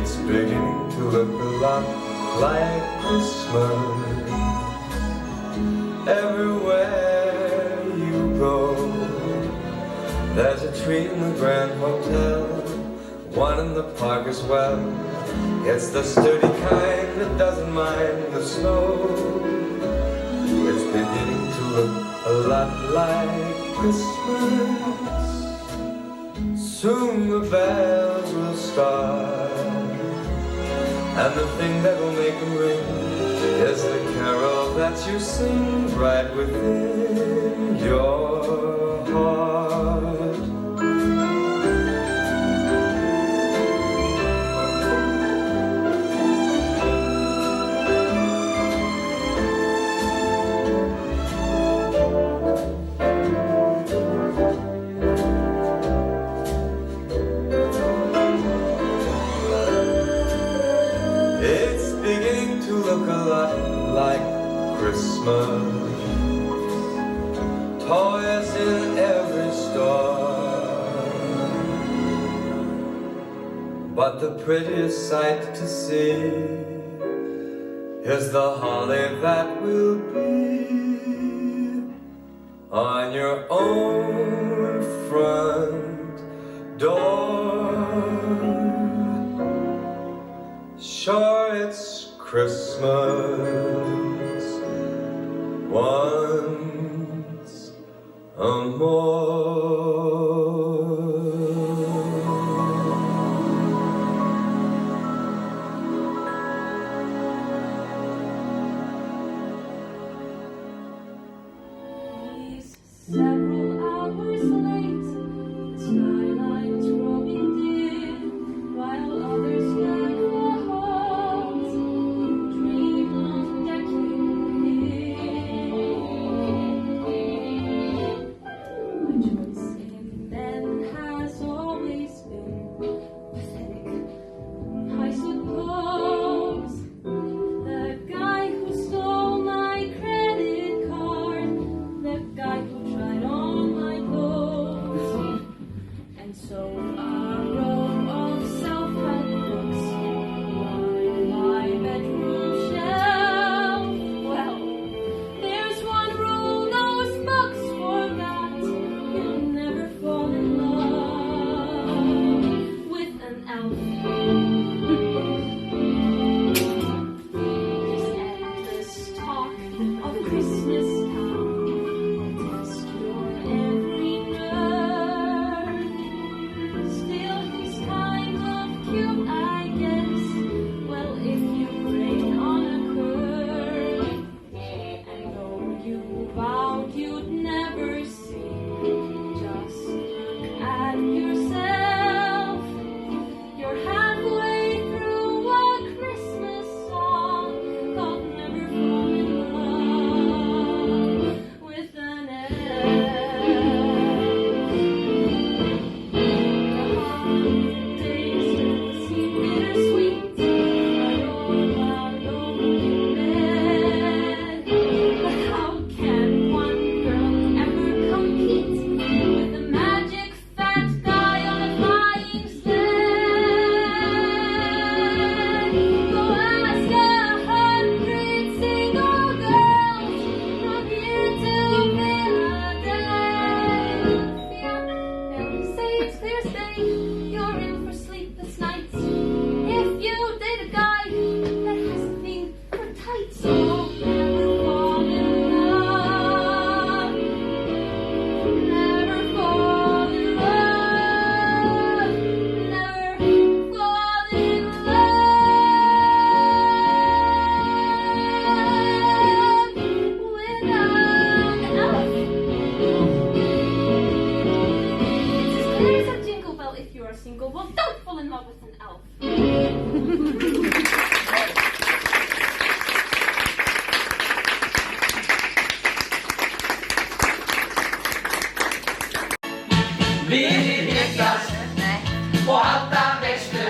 It's beginning to look a lot like Christmas. Everywhere you go, there's a tree in the Grand Hotel, one in the park as well. It's the sturdy kind that doesn't mind the snow. It's beginning to look a lot like Christmas. Soon the bells will start, and the thing that will make them ring is the carol that you sing right within your heart. It's beginning to look a lot like Christmas. Toys in every store, but the prettiest sight to see is the holly that will be on your own front door. Sure, it's Christmas once more. He's several hours late, the skyline's growing dim, while others deck the halls, dream of decking him. My choice in men has always been pathetic, I suppose. The guy who stole my credit card, the guy who tried on my clothes, and so a row of self-help books line my bedroom shelf. Well, there's one rule, those books forgot: you'll never fall in love with an elf. This endless talk of Christmas time will test your every nerve. Still, he's kind of cute, I guess. Well, if you rain on a curve, and though you vowed you'd never sing, just look at yourself. You're halfway through a Christmas song called Never Fall in Love with an elf. The holidays seem bittersweet, right all around lonely men. But how can one girl ever compete with the magic fat guy on a flying sled? Go ask 100 single girls from here to Philadelphia. They'll say it's Thursday, you're in for sleepless nights if you date a guy that has a thing for tights. So never fall in love. Never fall in love. Never fall in love with an elf. It's as clear as a jingle bell if you are single. Well, don't fall in love with an elf. Vi lekas på allt bästa.